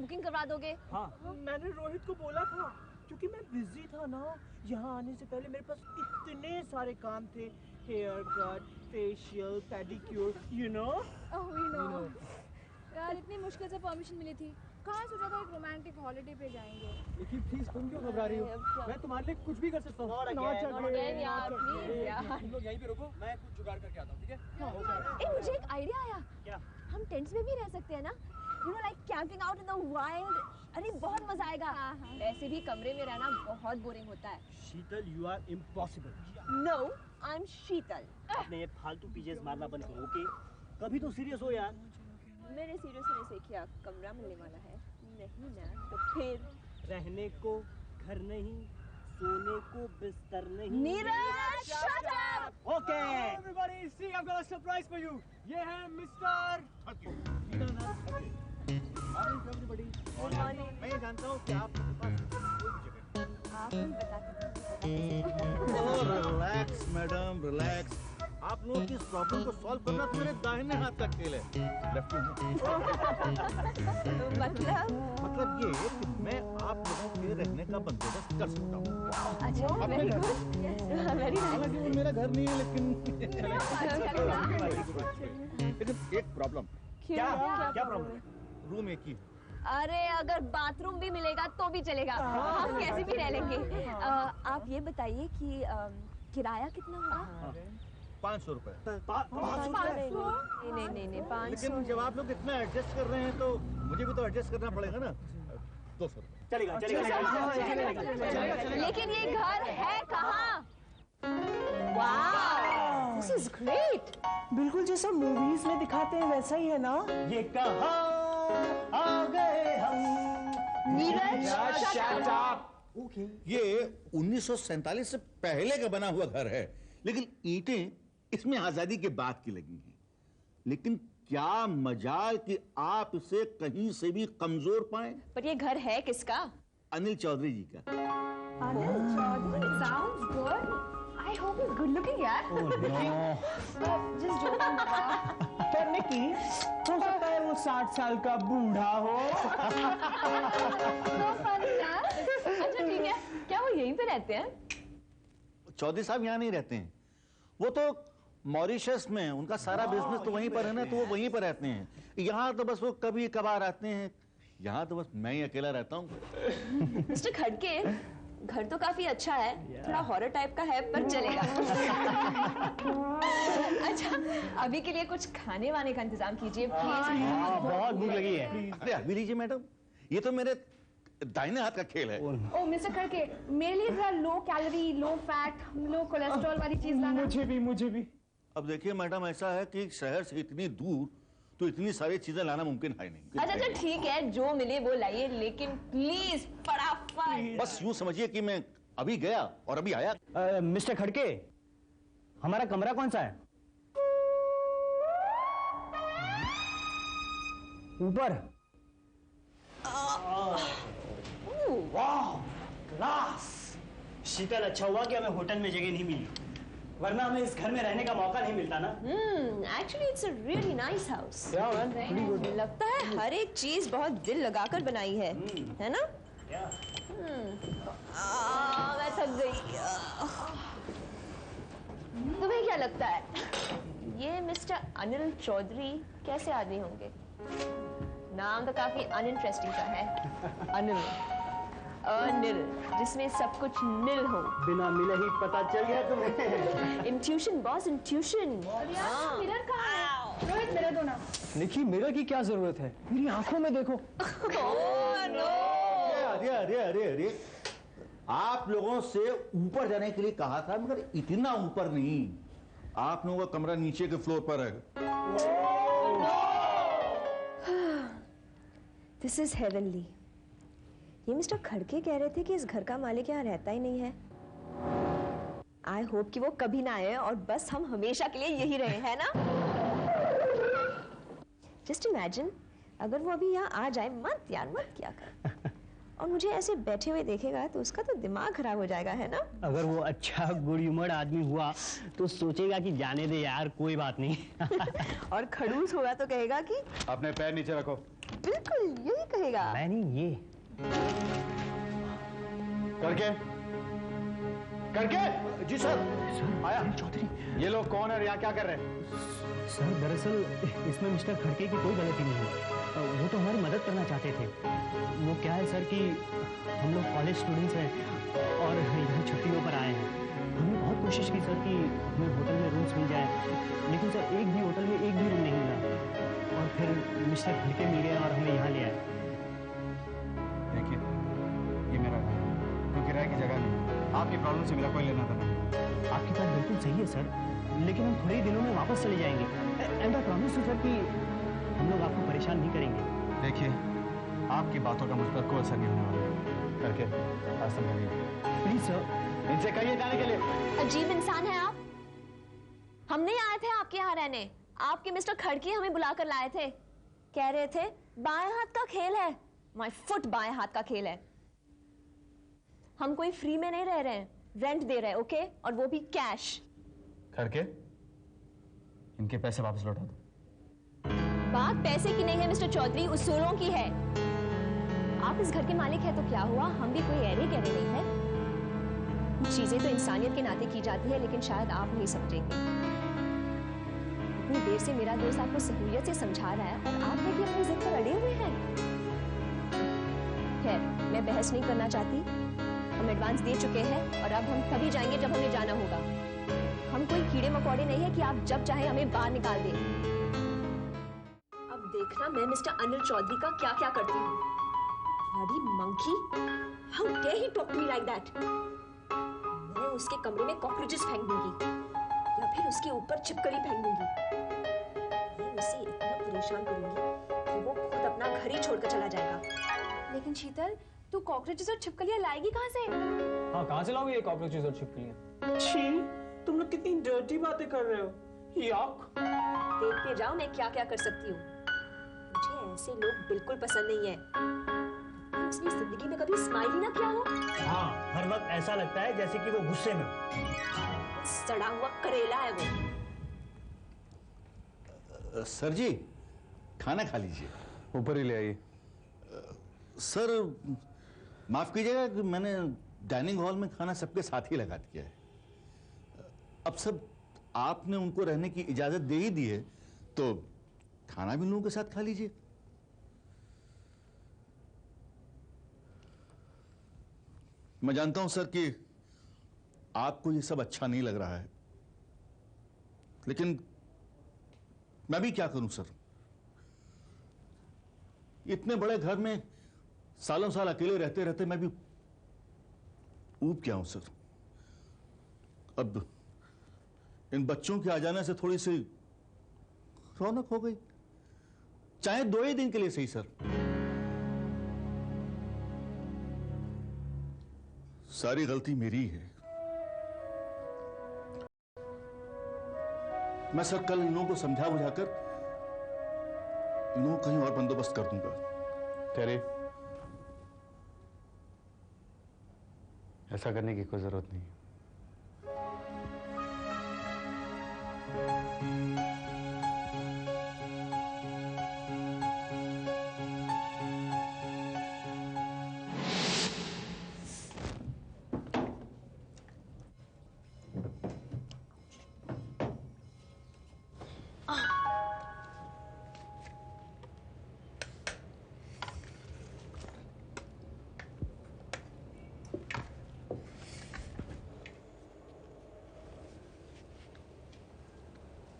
Booking करवा दोगे? हाँ, मैंने रोहित को बोला था, क्योंकि मैं बिजी था ना। यहाँ आने से पहले मेरे पास इतने सारे काम थे, hair cut, facial, pedicure, you know. यार इतनी मुश्किल से परमिशन मिली थी, कहाँ सोचा था एक रोमांटिक हॉलिडे पे जाएंगे। लेकिन प्लीज तुम क्यों घबरा रही हो? मैं तुम्हारे लिए कुछ भी कर सकता हूँ। तुम लोग यहीं पे रुको, मैं कुछ जुगाड़ करके आता हूँ, ठीक है? मुझे एक आइडिया आया। क्या? हम टेंट्स में भी रह सकते हैं ना, you know like camping out in the wild. अरे बहुत मजा आएगा। वैसे भी कमरे में रहना बहुत बोरिंग होता है। Sheetal, you are impossible. No, I am Sheetal. अपने ये फालतू पीजेस मारना बंद करो, ओके? कभी तो सीरियस हो यार। मैंने सीरियस होने से क्या कमरा मिलने वाला है? नहीं ना, तो फिर रहने को घर नहीं, सोने को बिस्तर नहीं। Neeraj, shut up! Okay. Everybody, see, I've got a surprise for you. ये है मिस्टर एवरीबॉडी। मैं ये जानता हूँ कि आपके पास आप ही बताते। Relax madam, relax. आप लोगों की इस प्रॉब्लम को सॉल्व करना तो मेरे दाहिने हाथ का खेल है। मतलब ये कि मैं आप लोगों के रहने का बंदोबस्त कर सकता हूँ। अच्छा, वेरी गुड, वेरी हालांकि वो मेरा घर नहीं है, लेकिन एक प्रॉब्लम। क्या प्रॉब्लम? रूम एक ही। अरे अगर बाथरूम भी मिलेगा तो भी चलेगा, हम कैसे भी रह लेंगे। आप ये बताइए कि किराया कितना होगा? 500 रुपए। 500? नहीं 500। लेकिन जब आप लोग इतना एडजस्ट कर रहे हैं तो मुझे भी तो एडजस्ट करना पड़ेगा ना। 200 रुपए चलेगा। लेकिन ये घर है कहाँ? वाह, दिस इज ग्रेट। बिल्कुल जैसा मूवीज में दिखाते हैं वैसा ही है ना। ये कहाँ आ गए हम। Neeraj, shut up. ओके। ये 1947 से पहले का बना हुआ घर है, लेकिन ईंटें इसमें आजादी के बाद की लगी हैं। लेकिन क्या मजाल कि आप इसे कहीं से भी कमजोर पाएं। पर ये घर है किसका? अनिल चौधरी जी का। Anil Chaudhary, sounds good. I hope he's good looking, यार। Just joking, पर निकी, हो सकता है वो 60 साल का बूढ़ा हो। So funny ना? अच्छा ठीक है, क्या वो यहीं पे रहते हैं? चौधरी साहब यहाँ नहीं रहते हैं, वो तो मॉरिशस में, उनका सारा बिजनेस तो वहीं पर है ना, तो वो वहीं पर रहते हैं। यहाँ तो बस वो कभी कभार आते हैं। यहाँ तो बस मैं ही अकेला रहता हूँ। मिस्टर खड़के, घर तो काफी अच्छा है, थोड़ा हॉरर टाइप का है पर चलेगा। अच्छा, अभी के लिए कुछ खाने वाने का इंतजाम कीजिए प्लीज। बहुत भूख लगी है। अरे अभी लीजिए मैडम, ये तो मेरे दाहिने हाथ का खेल है। ओ मिस्टर खड़के, मेरे लिए थोड़ा लो कैलोरी, लो फैट, लो कोलेस्ट्रॉल वाली चीज लाना। मुझे भी। अब देखिए मैडम, ऐसा है कि शहर से इतनी दूर तो इतनी सारी चीजें लाना मुमकिन है नहीं। अच्छा ठीक है, जो मिले वो लाइए, लेकिन प्लीज फटाफट। बस यूं समझिए कि मैं अभी गया और अभी आया। मिस्टर खड़के, हमारा कमरा कौन सा है? ऊपर। वाह, क्लास। शीतल, अच्छा हुआ कि हमें होटल में जगह नहीं मिली, वरना हमें इस घर में रहने का मौका नहीं मिलता ना। Actually it's a really nice house. Yeah, लगता है हर एक चीज बहुत दिल लगाकर बनाई है ना? मैं थक गई। तुम्हें क्या लगता है ये मिस्टर अनिल चौधरी कैसे आदमी होंगे? नाम तो काफी अनइंटरेस्टिंग सा है। अनिल, जिसमें सब कुछ निल हो। बिना मिले ही पता चल गया तुम्हें। Intuition boss, intuition. मिरर कहाँ है? रोहित, मिरर दो ना। निकी, मिरर की क्या जरूरत है? मेरी आंखों में देखो। अरे आप लोगों से ऊपर जाने के लिए कहा था, मगर इतना ऊपर नहीं। आप लोगों का कमरा नीचे के फ्लोर पर है। This is heavenly. ये मिस्टर खड़के कह रहे थे कि इस घर का मालिक यहाँ रहता ही नहीं है। आई होप कि वो कभी ना आए और बस हम हमेशा के लिए यही रहे, है ना? जस्ट इमेजिन, अगर वो अभी यहाँ आ जाए, मत यार, मत किया कर। और मुझे ऐसे बैठे हुए देखेगा तो उसका तो दिमाग खराब हो जाएगा, है ना? अगर वो अच्छा गुड ह्यूमर्ड आदमी हुआ तो सोचेगा कि जाने दे यार, कोई बात नहीं। और खड़ूस हुआ तो कहेगा कि अपने पैर नीचे रखो। बिल्कुल यही कहेगा। मैं नहीं, ये करके करके जी सर आया। चौधरी, ये लोग कौन है और यहाँ क्या कर रहे हैं? सर दरअसल इसमें मिस्टर खड़के की कोई गलती नहीं है। वो तो हमारी मदद करना चाहते थे। वो क्या है सर कि हम लोग कॉलेज स्टूडेंट्स हैं और यहाँ छुट्टियों पर आए हैं। हमने बहुत कोशिश की सर कि हमें होटल में रूम्स मिल जाए, लेकिन सर एक भी होटल में एक भी रूम नहीं मिला और फिर मिस्टर खड़के मिले और हमें यहाँ ले आए। देखिए, ये मेरा घर है, तो किराए की जगह नहीं। आपकी प्रॉब्लम से मेरा कोई लेना देना नहीं। आपकी बात बिल्कुल सही है सर, लेकिन हम थोड़े ही दिनों में वापस चले जाएंगे। And I promise you sir कि हम लोग आपको परेशान नहीं करेंगे। देखिए, आपकी बातों का मुझ पर कोई असर नहीं होने वाला। करके आज समझिए, प्लीज सर, इनसे कहिए जाने के लिए। अजीब इंसान है आप। हम नहीं आए थे आपके यहाँ रहने, आपके मिस्टर खड़के हमें बुलाकर लाए थे। कह रहे थे बाएं हाथ का खेल है, माय फुट बाएं हाथ का खेल है। हम कोई फ्री में नहीं रह रहे हैं, रेंट दे रहे हैं, ओके? और वो भी कैश। करके इनके पैसे वापस लौटा दो। बात पैसे की नहीं है मिस्टर चौधरी, उसूलों की है। आप इस घर के मालिक हैं तो क्या हुआ, हम भी कोई ऐरे गहरे नहीं है। कुछ चीजें तो इंसानियत के नाते की जाती है, लेकिन शायद आप नहीं समझेंगे। इतनी देर से मेरा दोस्त आपको सहूलियत से समझा रहा है और आप भी अपनी जिद पर अड़े हुए हैं। खैर, मैं बहस नहीं करना चाहती। हम एडवांस दे चुके हैं और अब हम तभी जाएंगे जब हमें जाना होगा। हम कोई कीड़े मकोड़े नहीं है कि आप जब चाहे हमें बाहर निकाल दें। अब देखना मैं मिस्टर अनिल चौधरी का क्या क्या करती हूँ। Bloody monkey! How dare he talk to me like that? मैं उसके कमरे में कॉकरोचेस फेंक दूंगी या फिर उसके ऊपर छिपकली फेंक दूंगी। मैं उसे इतना परेशान करूंगी कि वो खुद अपना घर ही छोड़कर चला जाएगा। लेकिन शीतल, तू कॉकरोचेस और छिपकलियां लाएगी कहाँ से? हाँ, कहाँ से लाओगे ये कॉकरोचेस और छिपकलियां? छी, तुम लोग कितनी डर्टी बातें कर रहे हो। याक। देखते जाओ मैं क्या क्या कर सकती हूँ। मुझे ऐसे लोग बिल्कुल पसंद नहीं है। उसने जिंदगी में कभी स्माइल ही ना किया हो। हाँ, हर वक्त ऐसा लगता है जैसे कि वो गुस्से में हो। सड़ा हुआ करेला है वो। सर जी, खाना खा लीजिए। ऊपर ही ले आइए। सर माफ कीजिएगा कि मैंने डाइनिंग हॉल में खाना सबके साथ ही लगा दिया है। अब सब आपने उनको रहने की इजाजत दे ही दी है, तो खाना भी लोगों के साथ खा लीजिए। मैं जानता हूं सर कि आपको ये सब अच्छा नहीं लग रहा है, लेकिन मैं भी क्या करूं सर। इतने बड़े घर में सालों साल अकेले रहते रहते मैं भी ऊब गया हूं सर। अब इन बच्चों के आ जाने से थोड़ी सी रौनक हो गई, चाहे 2 ही दिन के लिए सही सर। सारी गलती मेरी ही है। मैं सर कल इन लोगों को समझा बुझाकर इन लोगों को कहीं और बंदोबस्त कर दूंगा। तेरे ऐसा करने की कोई जरूरत नहीं।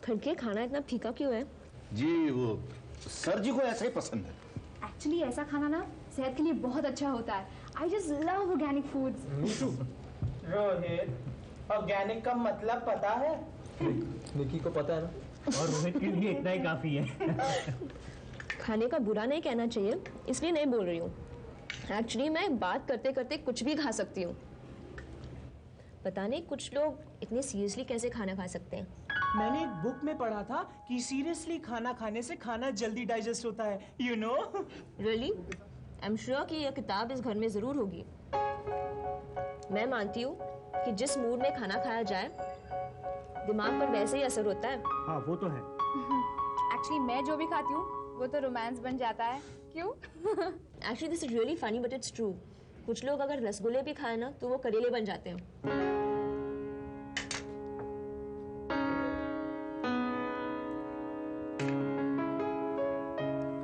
खड़के, खाना इतना फीका क्यों है? जी वो सर जी को ऐसा ही पसंद है। एक्चुअली ऐसा खाना ना सेहत के लिए बहुत अच्छा होता है। I just love organic foods. Rohit, organic का मतलब पता है? निकी को पता है ना, और रोहित के लिए इतना ही काफी है। खाने का बुरा नहीं कहना चाहिए, इसलिए नहीं बोल रही हूँ। एक्चुअली मैं बात करते करते कुछ भी खा सकती हूँ। पता नहीं कुछ लोग इतने सीरियसली कैसे खाना खा सकते हैं। मैंने एक बुक में पढ़ा था कि सीरियसली खाना खाने से खाना जल्दी डाइजेस्ट होता है, you know. Really? I am sure कि यह किताब इस घर में जरूर होगी। मैं मानती हूँ कि जिस मूड में खाना खाया जाए दिमाग पर वैसे ही असर होता है। हाँ, वो तो है। एक्चुअली मैं जो भी खाती हूँ वो तो रोमांस बन जाता है, क्यों? Actually this is really funny but it's true. कुछ लोग अगर रसगुल्ले भी खाए ना तो वो करेले बन जाते हैं।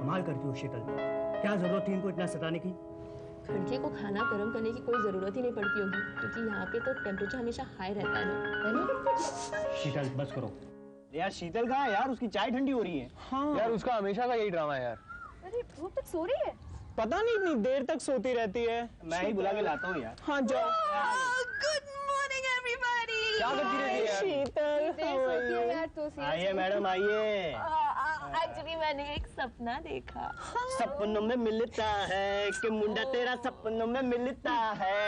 कमाल करती हो शीतल, क्या जरूरत थी इनको इतना सताने की? खड़के को खाना गर्म करने की कोई जरूरत ही नहीं पड़ती होगी, क्योंकि यहाँ पे तो टेम्परेचर हमेशा हाई रहता है ना। शीतल बस करो। यार शीतल कहाँ है यार? उसकी चाय ठंडी हो रही है। हाँ यार, उसका हमेशा का यही ड्रामा है यार। अरे वो तक सो रही है? पता नहीं इतनी देर तक सोती रहती है। मैं ही बुला के लाता हूँ यार। हाँ जाओ। Good morning everybody. क्या करती रहती है यार? शीतल देर सोती है यार तो आइए मैडम आइए। एक्चुअली मैंने एक सपना देखा। सपनों में मिलता है कि मुंडा तेरा सपनों में मिलता है।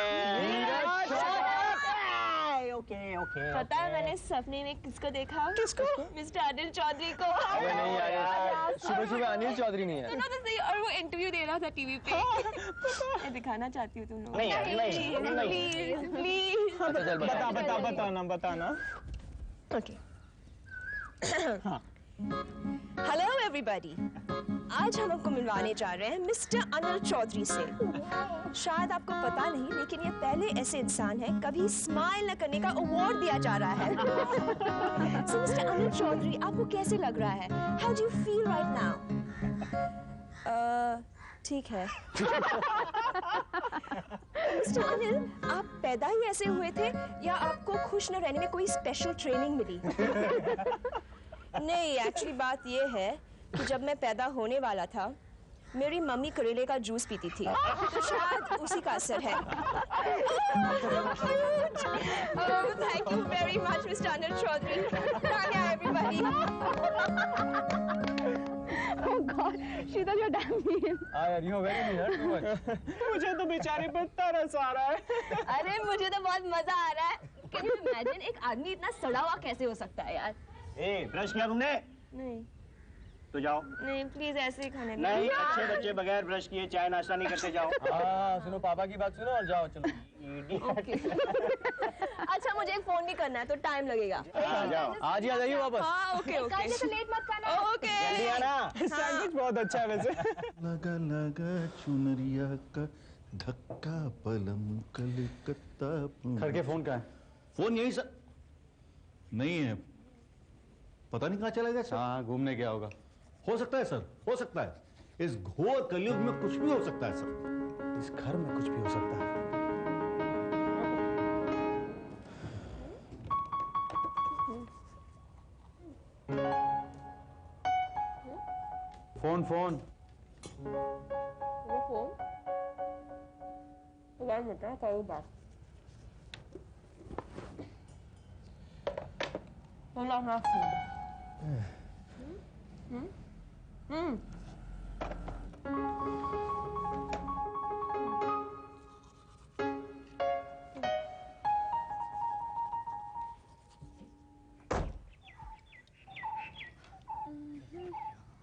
Okay okay. पता है मैंने सपने में किसको देखा? किसको? मिस्टर अनिल चौधरी को। अरे नहीं यार, सुबह सुबह अनिल चौधरी नहीं है। सुनो तो सही, और वो इंटरव्यू दे रहा था टीवी पे। मैं दिखाना चाहती हूँ तुम लोग। नहीं यार, नहीं। Please please. अच्छा चल बता। बताना। ओके। हेलो एवरीबॉडी, आज हम आपको मिलवाने जा रहे हैं मिस्टर अनिल चौधरी से। शायद आपको पता नहीं, लेकिन ये पहले ऐसे इंसान हैं कभी स्माइल न करने का अवार्ड दिया जा रहा है। So, मिस्टर अनिल चौधरी, आपको कैसे लग रहा है? How do you feel right now? ठीक है। मिस्टर अनिल, आप पैदा ही ऐसे हुए थे या आपको खुश न रहने में कोई स्पेशल ट्रेनिंग मिली? नहीं, एक्चुअली बात ये है कि जब मैं पैदा होने वाला था मेरी मम्मी करेले का जूस पीती थी, तो शायद उसी का असर है। Thank you very much mister Anil Chaudhary. Everybody. Oh God, Sheetal, you're damn mean. यार you very mean too much. मुझे तो बेचारे पे तरस आ रहा है। अरे मुझे तो बहुत मजा आ रहा है। कैन यू इमेजिन, एक आदमी इतना सड़ा हुआ कैसे हो सकता है यार? ए ब्रश किया तुमने? नहीं तो जाओ। नहीं प्लीज ऐसे ही खाने दो। नहीं, अच्छे बच्चे बगैर ब्रश किए चाय नाश्ता नहीं करते, जाओ। हाँ सुनो पापा की बात सुनो और जाओ चलो। ओके। अच्छा मुझे एक फोन भी करना है तो टाइम लगेगा। हाँ जाओ, आज ही आ जाइए वापस। हाँ ओके कल ओके जैसे लेट मत करना। ओके। जल्दी आना। सैंडविच बहुत अच्छा है वैसे। लगा लगा चुनरिया का धक्का पलम कलकत्ता। खड़के फोन कहाँ है? फोन यही सर नहीं है, पता नहीं कहाँ चला गया सर। हाँ घूमने गया होगा। हो सकता है सर, हो सकता है। इस घोर कलयुग में कुछ भी हो सकता है सर। इस घर में कुछ भी हो सकता है। फोन फोन वो फोन तो यार बता करो बात। बोला ना फोन।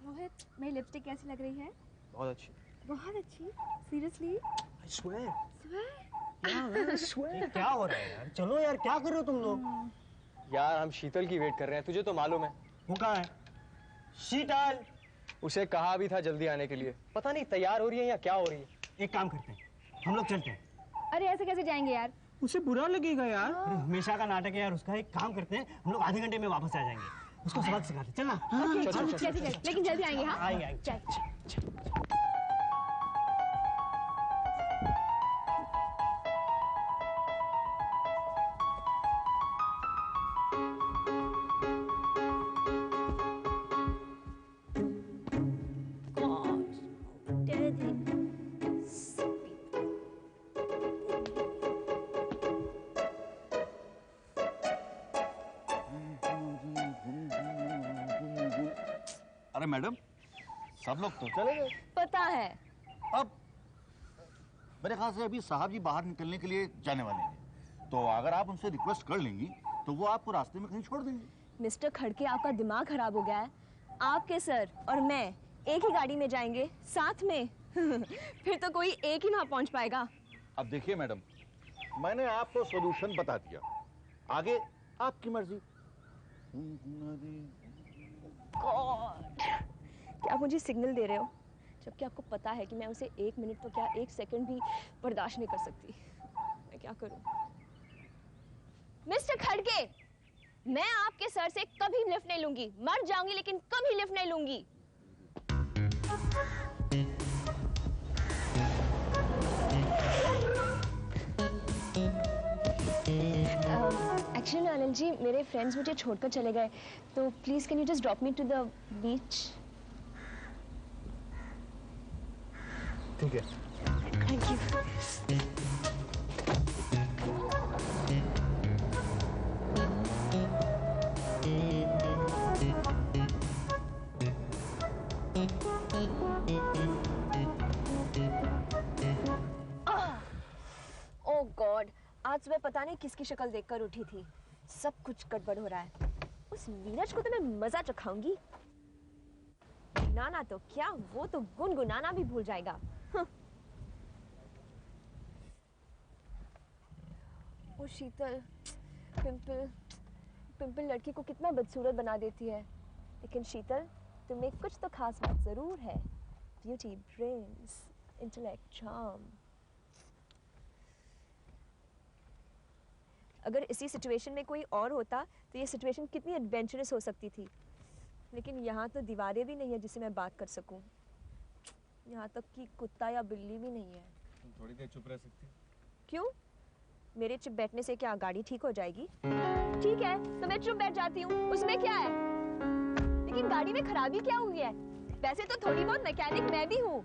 रोहित, मेरी लिपस्टिक कैसी लग रही है? बहुत अच्छी। बहुत अच्छी। सीरियसली? I swear. स्वेर? क्या हो रहा है यार? चलो यार, क्या कर रहे हो तुम लोग? यार हम शीतल की वेट कर रहे हैं, तुझे तो मालूम है। वो कहाँ है? शीतल। उसे कहा भी था जल्दी आने के लिए, पता नहीं तैयार हो रही है या क्या हो रही है। एक काम करते हैं, हम लोग चलते हैं। अरे ऐसे कैसे जाएंगे यार? उसे बुरा लगेगा यार। हमेशा का नाटक है यार उसका। एक काम करते हैं, हम लोग आधे घंटे में वापस आ जाएंगे। उसको सबक सिखाते। चलना। जल्दी लेकिन जल्दी आएंगे। हाँ आएंगे। अरे मैडम, सब लोग तो चले गए। पता है। अब मेरे ख्याल से अभी साहब जी बाहर निकलने के लिए जाने वाले हैं, तो अगर आप उनसे रिक्वेस्ट कर लेंगी तो वो आपको रास्ते में कहीं छोड़ देंगे। मिस्टर खड़के, आपका दिमाग खराब हो गया है। आपके सर और मैं एक ही गाड़ी में जाएंगे साथ में। फिर तो कोई एक ही वहां पहुंच पाएगा। अब देखिए मैडम, मैंने आपको सॉल्यूशन बता दिया, आगे आपकी मर्जी। गॉड, क्या आप मुझे सिग्नल दे रहे हो, जबकि आपको पता है कि मैं उसे 1 मिनट तो क्या 1 सेकंड भी बर्दाश्त नहीं कर सकती। मैं क्या करूं? मिस्टर खड़के, मैं आपके सर से कभी लिफ्ट नहीं लूंगी, मर जाऊंगी लेकिन कभी लिफ्ट नहीं लूंगी। एक्चुअली अनिल जी, मेरे फ्रेंड्स मुझे छोड़कर चले गए, तो please can you just drop me to the beach? ठीक है। Thank you. ओह गॉड, आज सुबह पता नहीं किसकी शक्ल देखकर उठी थी। सब कुछ गड़बड़ हो रहा है। उस नीरज को तो मैं मजा चखाऊंगी। गुनगुनाना तो क्या, वो तो गुनगुनाना भी भूल जाएगा। ओ शीतल, पिंपल लड़की को कितना बदसूरत बना देती है। लेकिन शीतल, तुम्हें कुछ तो खास बात जरूर है। Beauty, brains, intellect, charm. अगर इसी सिचुएशन में कोई और होता तो ये सिचुएशन कितनी एडवेंचरस हो सकती थी। लेकिन यहाँ तो दीवारें भी नहीं है जिससे मैं बात कर सकूं। यहाँ तक कि कुत्ता या बिल्ली भी नहीं है। तुम थोड़ी देर चुप रह सकती हो? क्यों? मेरे चुप बैठने से क्या गाड़ी ठीक हो जाएगी? ठीक है, तो मैं चुप बैठ जाती हूँ, उसमें क्या है? लेकिन गाड़ी में खराबी क्या हुई है? वैसे तो थोड़ी बहुत मैकेनिक मैं भी हूँ।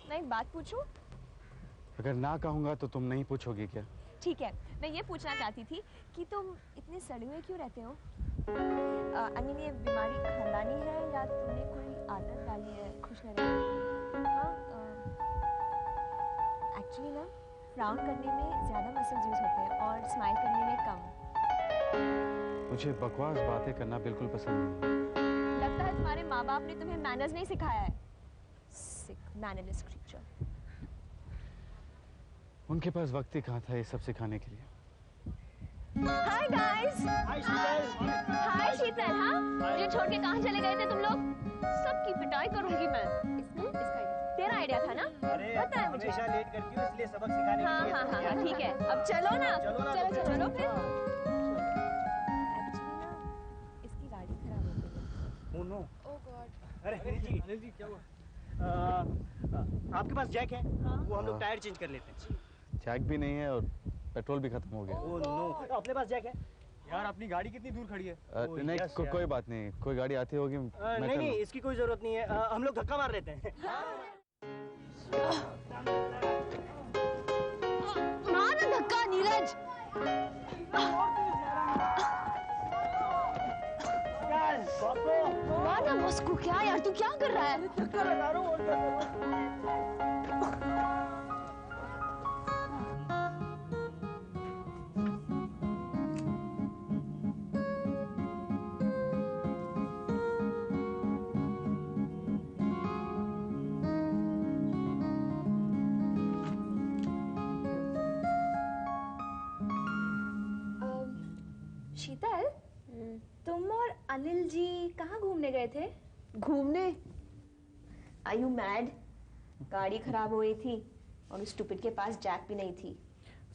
मैं एक बात पूछूं? अगर ना कहूंगा तो तुम नहीं पूछोगी क्या? ठीक है, मैं ये पूछना चाहती थी कि तुम इतने सड़े हुए क्यों रहते हो? ये बीमारी खानदानी है या तुमने कोई आदत डाली है खुश न रहने की? एक्चुअली ना, फ्राउन करने में ज़्यादा मसल्स यूज होते हैं और स्माइल करने में कम। मुझे बकवास बातें करना बिल्कुल पसंद नहीं। लगता है तुम्हारे माँ बाप ने तुम्हें मैनर्स नहीं सिखाया है। Sick, mannerless creature. उनके पास वक्त ही कहाँ था ये सब सिखाने के लिए। Hi guys. Hi शीतल। Hi शीतल, हाँ? मुझे छोड़ के कहाँ चले गए थे तुम लोग? सबकी पिटाई करूंगी मैं। तेरा आइडिया था ना? पता है मुझे। हमेशा लेट करती हूँ इसलिए सबक सिखाने के लिए। हाँ, ठीक है। अब चलो ना। चलो फिर। इसकी गाड़ी खराब हो गई है। Oh no. Oh God. अरे अनिल जी क्या हुआ? आपके पास जैक है? वो हम लोग टायर चेंज कर लेते हैं। जैक भी नहीं है और पेट्रोल भी खत्म हो गया। ओह नो, अपने पास जैक है? यार अपनी गाड़ी कितनी दूर खड़ी है? नहीं, कोई बात नहीं, कोई गाड़ी आती होगी। नहीं, इसकी कोई जरूरत नहीं है। हम लोग धक्का मार लेते हैं। मार ना धक्का नीरज। मार ना बॉस को। क्या यार, तू क्या कर रहा है? धक्का लगा रहा हूँ और क्या करूँ? शीतल, तुम और अनिल जी कहाँ घूमने गए थे? घूमने? Are you mad? गाड़ी खराब हो गई थी और उस स्टूपिड के पास जैक भी नहीं थी।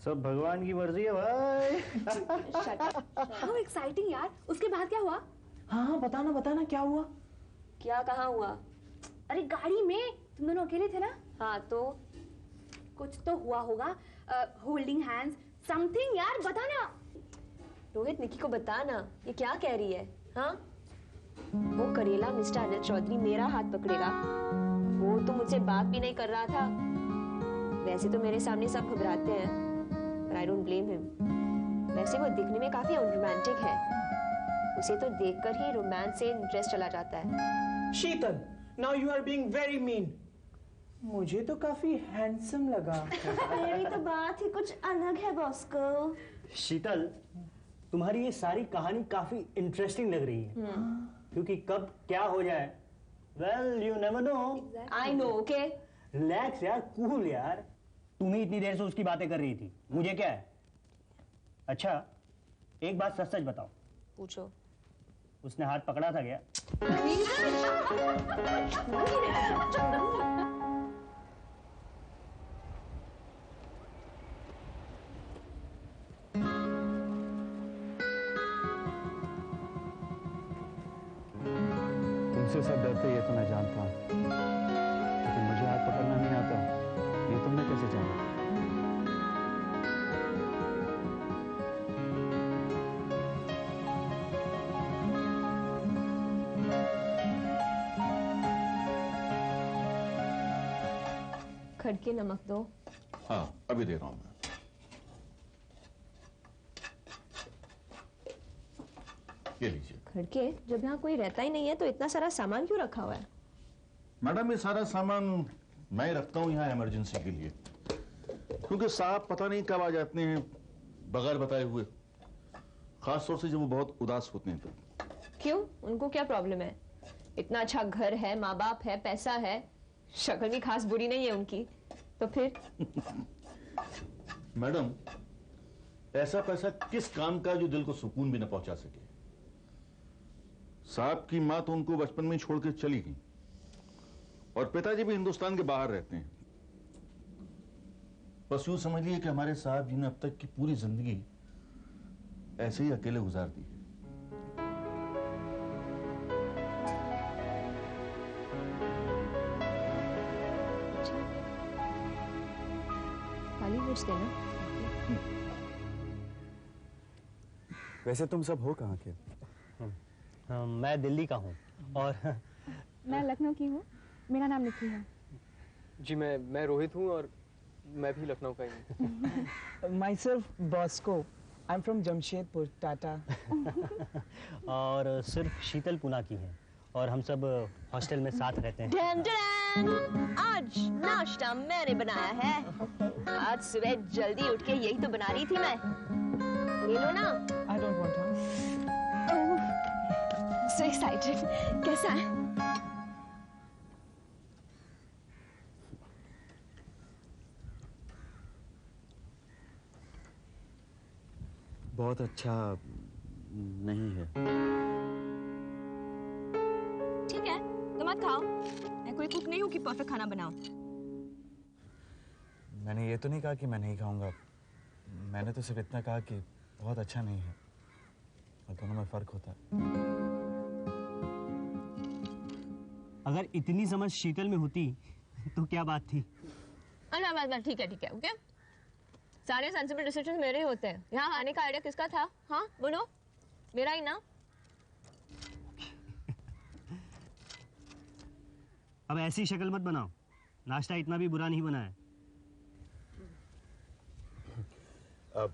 सब भगवान की मर्जी है भाई। Shut up. How exciting यार। उसके बाद क्या हुआ? हाँ, बताना क्या हुआ? क्या कहाँ हुआ? अरे गाड़ी में तुम दोनों अकेले थे ना? हाँ तो कुछ तो हुआ होगा। होल्डिंग हैंड्स, समथिंग यार, बताना। रोहित, निकी को बता ना, ये क्या कह रही है? हाँ, वो करेला मिस्टर अनिल चौधरी मेरा हाथ पकड़ेगा। वो तो मुझसे बात भी नहीं कर रहा था। वैसे तो मेरे सामने सब घबराते हैं, but I don't blame him। वैसे वो दिखने में काफी रोमांटिक है। उसे तो देखकर ही रोमांस से इंटरेस्ट चला जाता है। शीतल, now you are being very mean। मुझे तो काफी हैंडसम लगा। मेरी तो बात ही कुछ अलग है बॉस को। शीतल, तुम्हारी ये सारी कहानी काफी इंटरेस्टिंग लग रही है। क्योंकि कब क्या हो जाए, well you never know. I know, okay? Relax यार, कूल यार। तुम ही इतनी देर से उसकी बातें कर रही थी, मुझे क्या है? अच्छा एक बात सच सच बताओ, पूछो। उसने हाथ पकड़ा था क्या? तुमसे सब डरते ये तो मैं जानता हूँ, लेकिन मुझे हाथ पकड़ना नहीं आता, ये तुमने कैसे जाना? खड़के नमक दो। हाँ अभी दे रहा हूं मैं। ये लीजिए। खड़के, जब यहाँ कोई रहता ही नहीं है तो इतना सारा सामान क्यों रखा हुआ है? मैडम ये सारा सामान मैं रखता हूं यहाँ इमरजेंसी के लिए, क्योंकि साहब पता नहीं कब आ जाते हैं बगैर बताए हुए, खास तौर से जब वो बहुत उदास होते हैं तो। क्यों, उनको क्या प्रॉब्लम है? इतना अच्छा घर है, माँ बाप है, पैसा है, शक्ल भी खास बुरी नहीं है उनकी, तो फिर? मैडम ऐसा पैसा किस काम का जो दिल को सुकून भी न पहुंचा सके। साहब की मां तो उनको बचपन में ही छोड़ के चली गई, और पिताजी भी हिंदुस्तान के बाहर रहते हैं। बस यूं समझिए कि हमारे साहब जी ने अब तक की पूरी जिंदगी ऐसे ही अकेले गुजार दी। काली मिर्च देना। वैसे तुम सब हो कहाँ के? मैं दिल्ली का हूँ और मैं लखनऊ की हूँ, मेरा नाम निकी है। जी मैं रोहित हूँ और मैं भी लखनऊ का ही हूँ। Myself Bosco. I'm from Jamshedpur, Tata. और सिर्फ शीतल पूना की है, और हम सब हॉस्टल में साथ रहते हैं। डन डन, आज नाश्ता मैंने बनाया है। आज सुबह जल्दी उठ के यही तो बना रही थी मैं। ले लो ना। I don't want to. So excited. कैसा है? बहुत अच्छा नहीं है। ठीक है, तो मत खाओ। मैं कोई कुक नहीं हूँ कि परफेक्ट खाना बनाऊं। मैंने ये तो नहीं कहा कि मैं नहीं खाऊंगा, मैंने तो सिर्फ इतना कहा कि बहुत अच्छा नहीं है, और दोनों में फर्क होता है। अगर इतनी समझ शीतल में होती तो क्या बात थी? अच्छा बस ठीक है, ओके? सारे सेंसिबल डिसीजन मेरे ही होते हैं। यहाँ आने का आइडिया किसका था? हाँ बोलो, मेरा ही ना। अब ऐसी शक्ल मत बनाओ, नाश्ता इतना भी बुरा नहीं बना है। अब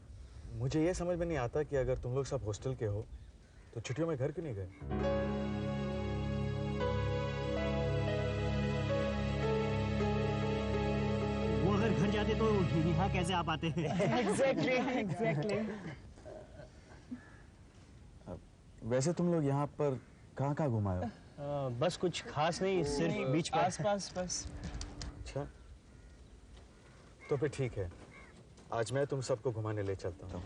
मुझे ये समझ में नहीं आता कि अगर तुम लोग सब हॉस्टल के हो तो छुट्टियों में घर क्यों नहीं गए? वो अगर घर जाते तो यहाँ कैसे आ पाते हैं? Exactly. वैसे तुम लोग यहाँ पर कहाँ घुमाए हो? बस कुछ खास नहीं, सिर्फ बीच पर। पास बस। अच्छा, तो फिर ठीक है, आज मैं तुम सबको घुमाने ले चलता हूँ।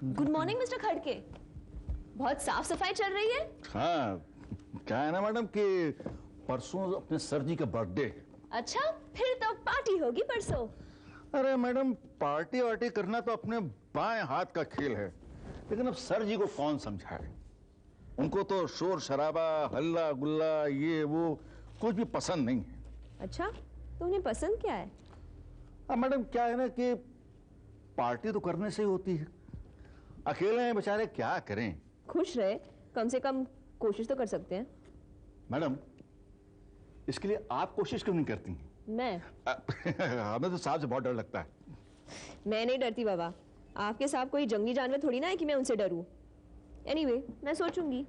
Good morning mister Khadke. बहुत साफ सफाई चल रही है। हाँ, क्या है ना मैडम कि परसों अपने सर जी का बर्थडे है। अच्छा, फिर तो पार्टी होगी परसों। अरे मैडम, पार्टी वार्टी करना तो अपने बाएं हाथ का खेल है, लेकिन अब सर जी को कौन समझाए। उनको तो शोर शराबा, हल्ला गुल्ला, ये वो कुछ भी पसंद नहीं है। अच्छा, तो उन्हें पसंद क्या है? अब मैडम क्या है ना कि पार्टी तो करने से ही होती है, अकेले हैं बेचारे, क्या करें। खुश रहे, कम से कम कोशिश तो कर सकते हैं। मैडम, इसके लिए आप कोशिश क्यों नहीं करती हैं? मैं हमें तो सांप से बहुत डर लगता है। मैं नहीं डरती बाबा। आपके साथ कोई जंगली जानवर थोड़ी ना है कि मैं उनसे डरूं। एनीवे, मैं सोचूंगी।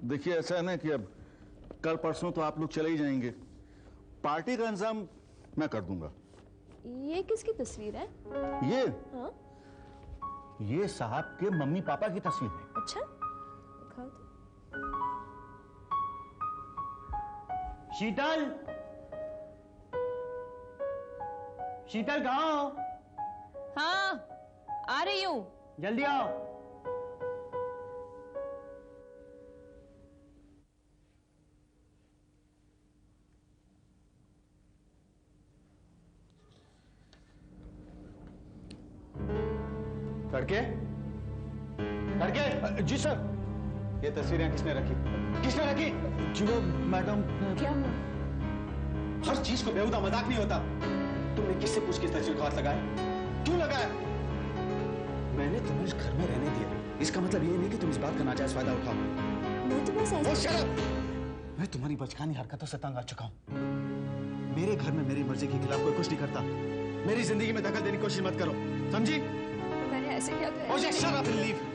देखिए ऐसा है ना कि अब कल परसों तो आप लोग चले ही जाएंगे, पार्टी का इंतजाम मैं कर दूंगा। ये किसकी तस्वीर है? ये हाँ? ये साहब के मम्मी पापा की तस्वीर है। अच्छा, दिखाओ तो। शीतल, शीतल कहाँ हो? हाँ, आ रही हूँ। जल्दी आओ। लड़के, लड़के। जी सर। ये तस्वीरें किसने रखी? किसने रखी? जी वो मैडम। क्या हुआ? हर चीज को बेहुदा मजाक नहीं होता। तुमने किससे पूछ के इस तस्वीर को हाथ लगाया? क्यों लगाया? मैंने तुम्हें इस घर में रहने दिया, इसका मतलब ये नहीं कि तुम इस बात का नाजायज फायदा उठाओ। मैं तो बस ऐसे। मैं तुम्हारी बचकानी हरकतों से तंग आ चुका हूँ। मेरे घर में मेरी मर्जी के खिलाफ कोई कुछ नहीं करता। मेरी जिंदगी में दखल देने की कोशिश मत करो, समझी? मैंने ऐसे क्या किया? Oh, just shut up and leave.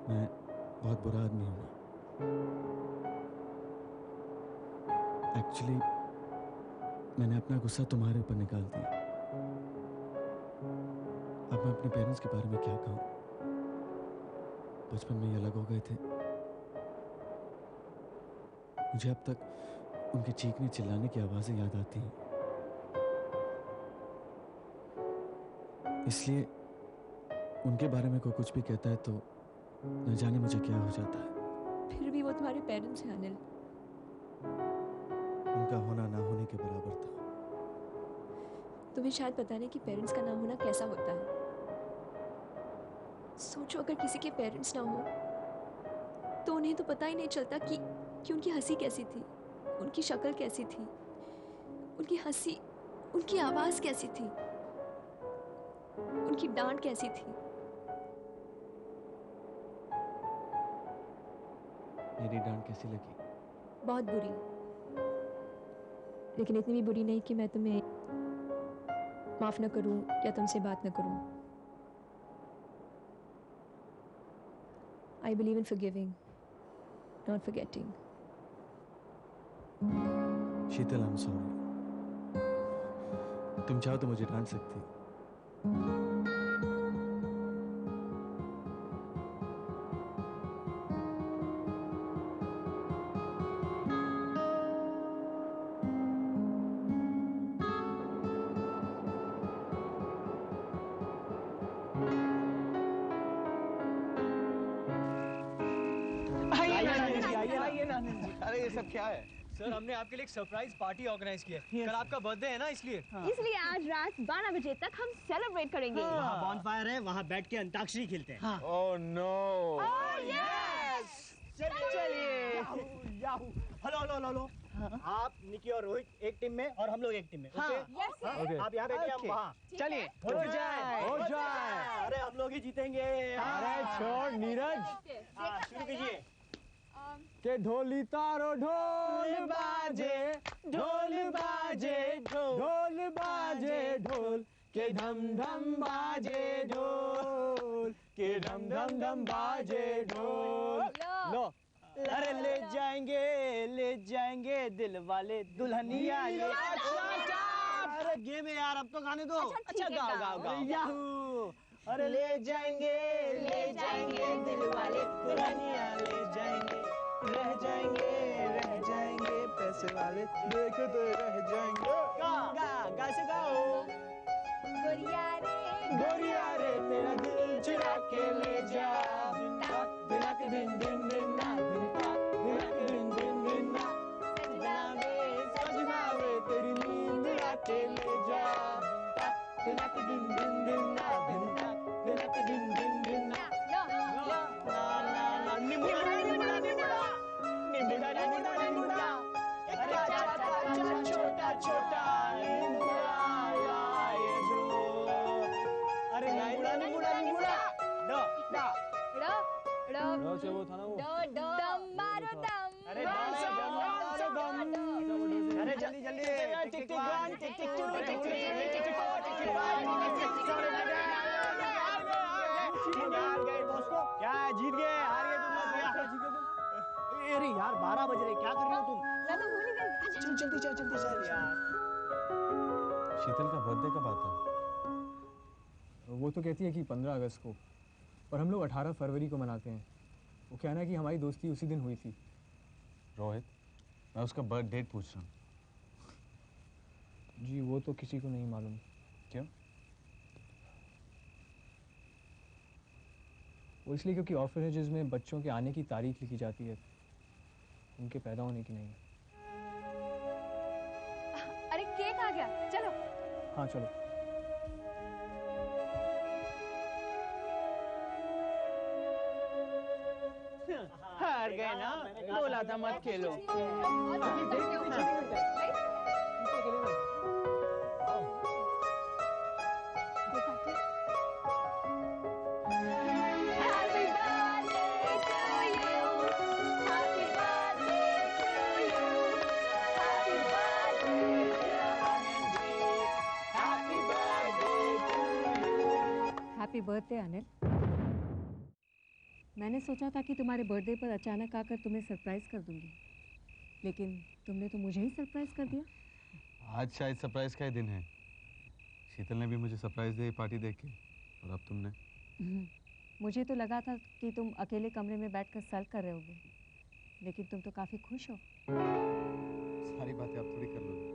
मैं बहुत बुरा आदमी हूँ। एक्चुअली मैंने अपना गुस्सा तुम्हारे ऊपर निकाल दिया। अब मैं अपने पेरेंट्स के बारे में क्या कहूँ? बचपन में ये अलग हो गए थे। मुझे अब तक उनके चीखने चिल्लाने की आवाजें याद आती हैं। इसलिए उनके बारे में कोई कुछ भी कहता है तो न जाने मुझे क्या हो जाता है। फिर भी वो तुम्हारे पेरेंट्स हैं अनिल। उनका होना ना होने के बराबर था। तुम्हें शायद पता नहीं कि पेरेंट्स का ना होना कैसा होता है। सोचो, अगर किसी के पेरेंट्स ना हो तो उन्हें तो पता ही नहीं चलता कि उनकी हंसी कैसी थी, उनकी शक्ल कैसी थी, उनकी हंसी, उनकी आवाज कैसी थी, उनकी डांट कैसी थी। मेरी डांट कैसी लगी? बहुत बुरी, लेकिन इतनी भी बुरी नहीं कि मैं तुम्हें माफ न करूं या तुमसे बात न करूं। I believe in forgiving, not forgetting. Sheetal, I'm sorry. तुम चाहो तो मुझे डांट सकती। अरे ये सब क्या है? सर, हमने आपके लिए एक सरप्राइज पार्टी ऑर्गेनाइज की है। कल आपका बर्थडे है ना, इसलिए। इसलिए आज रात 12 बजे तक हम सेलिब्रेट करेंगे। वहाँ बॉनफायर है, वहाँ बैठ के अंताक्षरी खेलते हैं। Oh no! चलिए। Hello hello hello. आप, निकी और रोहित एक टीम में और हम लोग एक टीम में। ओके? आप यहाँ बैठिए, हम वहाँ। चलिए। हो जाए। अरे हम लोग ही जीतेंगे। अरे छोड़ नीरज। शुरू कीजिए। के ढोली तारो ढोल बाजे, ढोल बाजे, ढोल बाजे ढोल, के धम धम बाजे ढोल। के धम धम धम बाजे ढोल। लो अरे ले जाएंगे दिल वाले दुल्हनिया ये। अरे गेम है यार, अब तो गाने दो। अच्छा गाओ याहू। अरे ले जाएंगे दिल वाले दुल्हनिया ले जाएंगे, रह जाएंगे पैसे वाले देखते रह जाएंगे। गा से गाओ। गोरिया रे तेरा दिल चुरा के ले जा, दिनक दिन दिन दिन ना दिनक दिन दिन दिन ना, सजना वे तेरी नींद उड़ा के ले जा, दिनक दिन दिन दिन ना दिनक दिन दिन दिन ना। निमुड़ा छोटा छोटा से वो था ना वो। अरे जल्दी tick tick one tick tick two tick tick three tick tick four tick tick five क्या जीत गए? हार गए तुम? अरे यार 12 बज रहे, क्या कर रहे हो तुम? चल जल्दी चल यार। शीतल का बर्थडे कब आता है? वो तो कहती है कि 15 अगस्त को, और हम लोग 18 फरवरी को मनाते हैं। वो कहना है कि हमारी दोस्ती उसी दिन हुई थी। रोहित, मैं उसका बर्थ डेट पूछ रहा हूँ। जी वो तो किसी को नहीं मालूम। क्यों? वो इसलिए क्योंकि ऑर्फनेजेस में बच्चों के आने की तारीख लिखी जाती है, उनके पैदा होने की नहीं। अरे केक आ गया, चलो। हाँ चलो। हार गए ना, बोला था मत खेलो। Happy birthday Anil. मैंने सोचा था कि तुम्हारे बर्थडे पर अचानक आकर तुम्हें सरप्राइज कर दूंगी, लेकिन तुमने तो मुझे ही सरप्राइज कर दिया। आज शायद सरप्राइज का ही दिन है। शीतल ने भी मुझे सरप्राइज दी पार्टी देख के, और अब तुमने। मुझे तो लगा था कि तुम अकेले कमरे में बैठकर सल्ट कर रहे होगे, लेकिन तुम तो काफ़ी खुश हो। सारी बातें आप थोड़ी कर लोगे।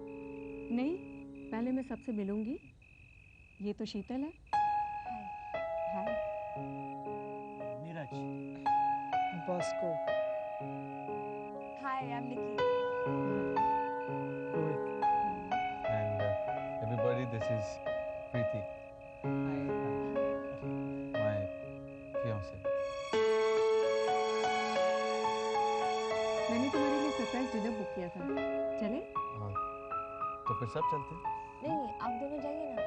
नहीं, पहले मैं सबसे मिलूंगी। ये तो शीतल है। हाय। नीरज, बॉस को। Hi, I am Niki. And everybody, this is Preeti, my fiancée. मैंने तुम्हारे लिए सरप्राइज डिनर बुक किया था, चले? तो फिर सब चलते? नहीं, आप दोनों जाइए ना।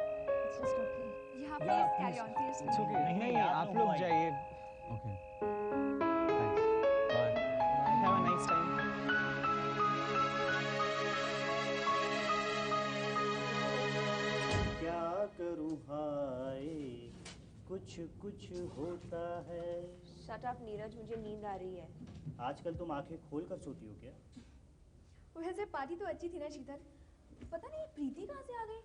It's just okay. Yeah, please carry on. Seriously. नहीं, आप लोग जाइए। Okay. Thanks. Bye. Have a nice time. क्या करूं हाय, कुछ होता है। Shut up, नीरज, मुझे नींद आ रही है। आजकल तुम आंखें खोल कर सोती हो क्या? वैसे पार्टी तो अच्छी थी ना शीतल। पता नहीं प्रीति कहाँ से आ गई।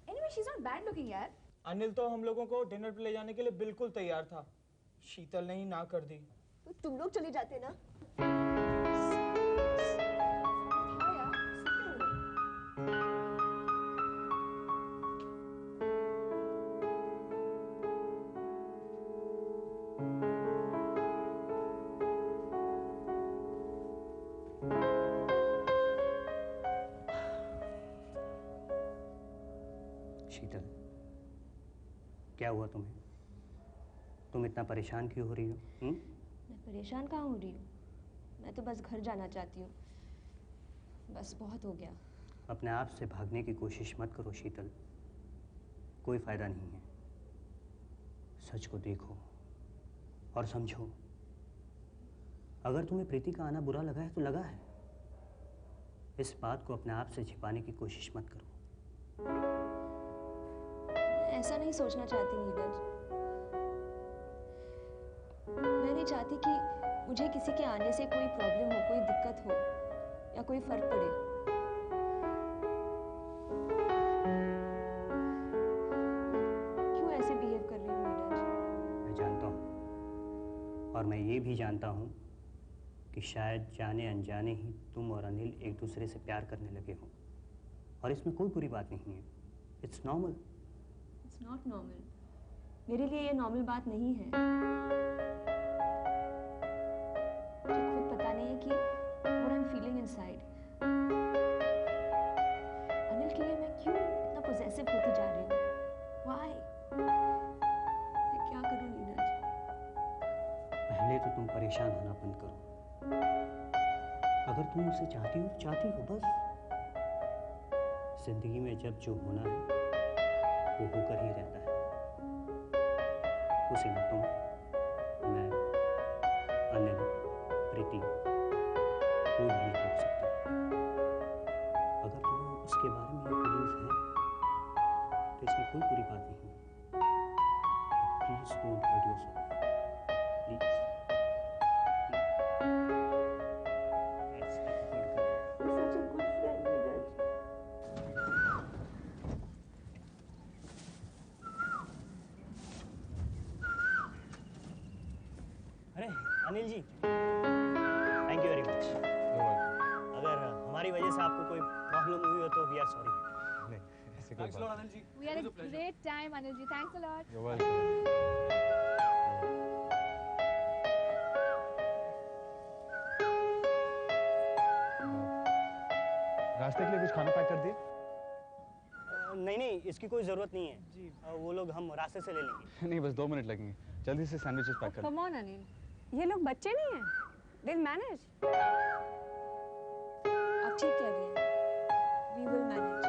Anyway, she's not bad looking यार। अनिल तो हम लोगों को डिनर पे ले जाने के लिए बिल्कुल तैयार था, शीतल ने ही ना कर दी। तो तुम लोग चले जाते ना। शीतल, क्या हुआ तुम्हें? तुम इतना परेशान क्यों हो रही हो? मैं परेशान कहाँ हो रही हूँ? मैं तो बस घर जाना चाहती हूँ। बस बहुत हो गया। अपने आप से भागने की कोशिश मत करो शीतल, कोई फायदा नहीं है। सच को देखो और समझो। अगर तुम्हें प्रीति का आना बुरा लगा है तो लगा है। इस बात को अपने आप से छिपाने की कोशिश मत करो। ऐसा नहीं सोचना चाहती नीरज। चाहती कि मुझे किसी के आने से कोई प्रॉब्लम हो, कोई दिक्कत हो या कोई फर्क पड़े। क्यों ऐसे बिहेव कर रही हूँ नीरज? मैं जानता हूँ, और मैं ये भी जानता हूँ कि शायद जाने अनजाने ही तुम और अनिल एक दूसरे से प्यार करने लगे हो, और इसमें कोई बुरी बात नहीं है। It's normal. It's not normal. मेरे लिए ये नॉर्मल बात नहीं है। मुझे खुद पता नहीं है कि what I'm feeling inside। Anil के लिए मैं क्यों इतना पोजेसिव होती जा रही हूँ? Why? मैं क्या करूँ नीरज? पहले तो तुम परेशान होना बंद करो। अगर तुम उसे चाहती हो बस। जिंदगी में जब जो होना है वो होकर ही रहता है। उसे न तुम, मैं, अनिल, प्रीति कोई भी नहीं रोक सकता। अगर तुम्हें उसके बारे में फीलिंग्स हैं तो इसमें कोई बुरी बात नहीं है। Please don't hurt yourself, please. अरे Anil ji, thank you very much. अगर हमारी वजह से आपको कोई प्रॉब्लम हुई हो तो we are sorry. Thanks a lot, Anil ji. We had a great time, Anil ji. Thanks a lot. You're welcome. रास्ते के लिए कुछ खाना पैक कर दिए? नहीं, इसकी कोई ज़रूरत नहीं है जी। वो लोग हम रास्ते से ले लेंगे। नहीं, बस 2 मिनट लगेंगे। जल्दी से सैंडविचेस पैक कर। कम ऑन अनिल, ये लोग बच्चे नहीं हैं। They'll manage. आप ठीक कह रही हैं। We will manage.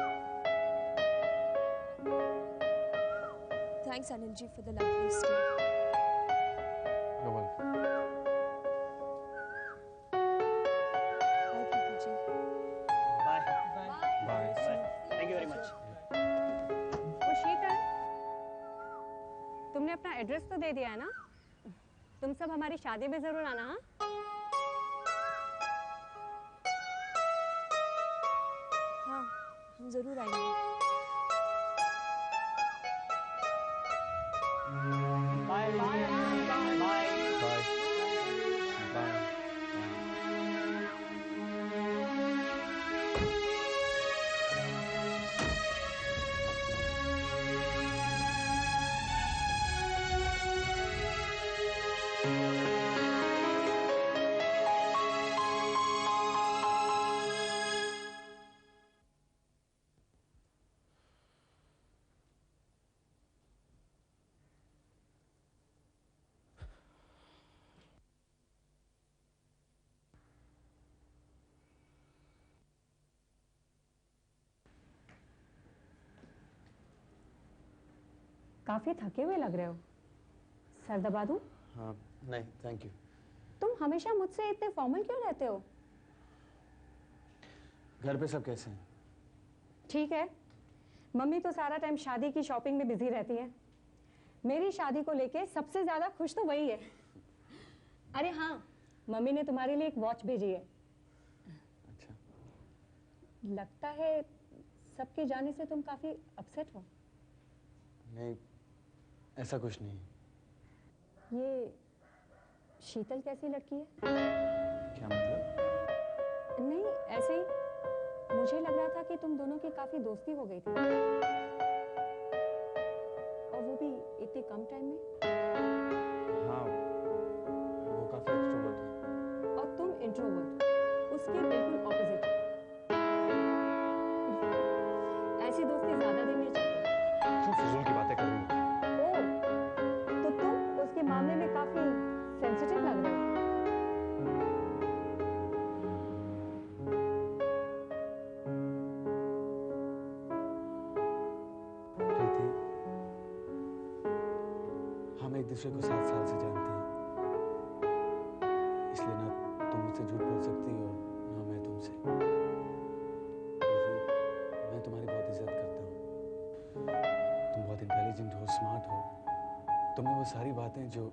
Thanks Anil ji for the lovely stay. You're welcome. Bye Preeti ji. Bye. Bye. Thank you very much. Oh Sheetal, तुमने अपना एड्रेस तो दे दिया है ना? तुम सब हमारी शादी में जरूर आना। हाँ, हाँ, हम जरूर आएंगे। Bye bye bye. Bye. Bye. काफी थके हुए लग रहे हो। सर दबा दूं? हाँ, नहीं थैंक यू। तुम हमेशा मुझसे इतने फॉर्मल क्यों रहते हो? घर पे सब कैसे हैं? ठीक है, मम्मी तो सारा टाइम शादी की शॉपिंग में बिजी रहती है। मेरी शादी को लेके सबसे ज्यादा खुश तो वही है। अरे हाँ, मम्मी ने तुम्हारे लिए एक वॉच भेजी है। अच्छा। लगता है सबके जाने से तुम काफी अपसेट हो। नहीं, ऐसा कुछ नहीं। ये शीतल कैसी लड़की है? क्या मतलब? नहीं, ऐसे ही मुझे लग रहा था कि तुम दोनों की काफी दोस्ती हो गई थी, और वो भी इतने कम टाइम में। हाँ, वो काफी एक्सट्रोवर्ट है। और तुम इंट्रोवर्ट, उसके बिल्कुल ऑपोजिट। ऐसी दोस्ती ज्यादा दिन नहीं चलती। क्यों फजूल की बातें कर रही हो? ओह, तो तुम उसके मामले में काफी सेंसिटिव लग रहे हो। प्रीति, हम एक दूसरे को 7 साल से जानते हैं, इसलिए ना तुम मुझसे झूठ बोल सकती हो ना मैं तुमसे। मैं तुम्हारी बहुत इज्जत करता हूँ। तुम बहुत इंटेलिजेंट हो, स्मार्ट हो। तुम में वो सारी बातें जो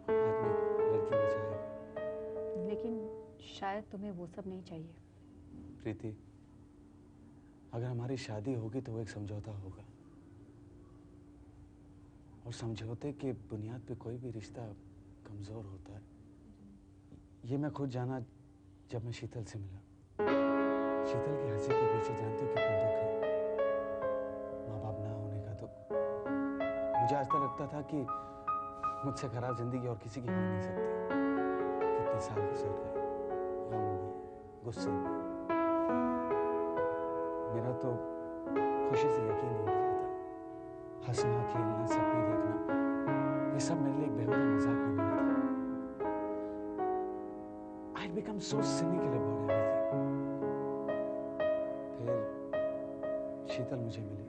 आदमी लड़की की मजा आएगा। लेकिन शायद तुम्हें वो सब नहीं चाहिए। प्रीति, अगर हमारी शादी होगी तो वो एक समझौता होगा, और समझौते के बुनियाद पे कोई भी रिश्ता कमजोर होता है। ये मैं खुद जाना जब मैं शीतल से मिला। शीतल की हंसी के पीछे जानते हो कितना दुख है, माँ बाप ना होने का दुख। मुझे आज तक लगता था कि मुझसे खराब जिंदगी और किसी की हो नहीं सकती। कितने साल गुजर गए, गम में, गुस्से में। मेरा तो खुशी से यकीन नहीं हो रहा था। हंसना, खेलना, सपने देखना, ये सब मेरे लिए एक बेहुदा मजाक बन गया था। I become so cynical about everything. फिर शीतल मुझे मिली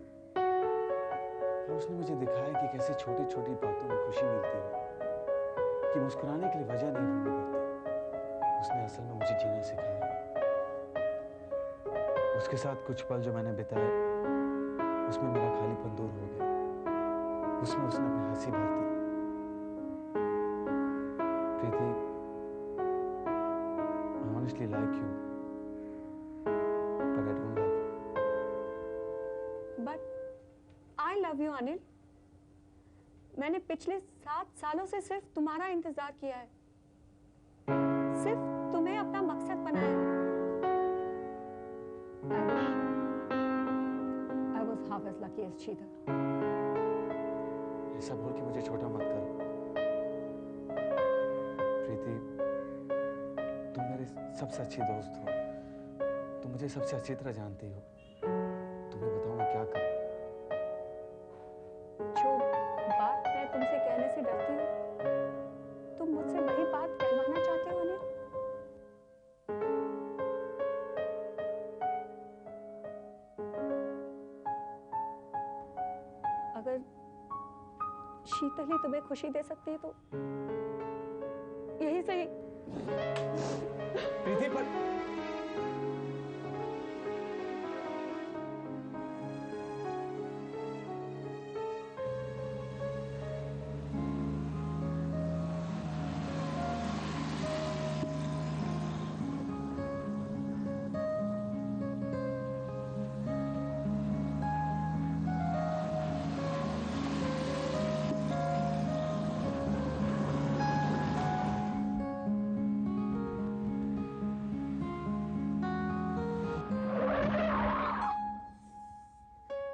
और उसने मुझे दिखाया कि कैसे छोटी छोटी बातों में खुशी मिलती है, कि मुस्कुराने के लिए वजह नहीं ढूंढनी पड़ती। उसने असल में मुझे जीना सिखाया। उसके साथ कुछ पल जो मैंने बिताए, उसमें मेरा खालीपन दूर हो गया। उसमें उसने अपनी हंसी भर दी। प्रीति, I honestly like you, but I don't love you. But I love you, Anil. मैंने पिछले 7 सालों से सिर्फ तुम्हारा इंतजार किया है, सिर्फ तुम्हें अपना मकसद बनाया है। I was half as lucky as Sheetal. ऐसा बोल के मुझे छोटा मत करो प्रीति। तुम मेरे सबसे अच्छी दोस्त हो, तुम मुझे सबसे अच्छी तरह जानती हो। तुम्हें बताऊं मैं क्या करूं? जो बात मैं तुमसे कहने से डरती हूँ, तुम मुझसे वही बात कहवाना चाहते हो अनिल? अगर शीतल ही तुम्हें खुशी दे सकती है तो यही सही। प्रीति, पर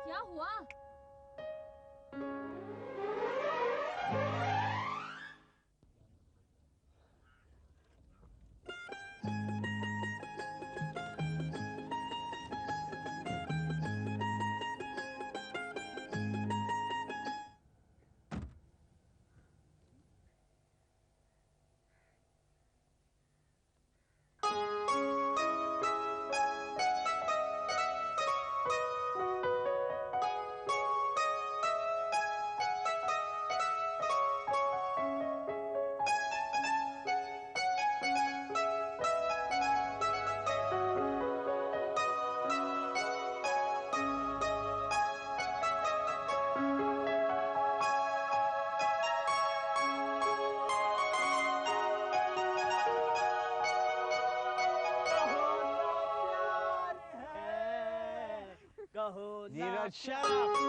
क्या हुआ? Neeraj, shut up!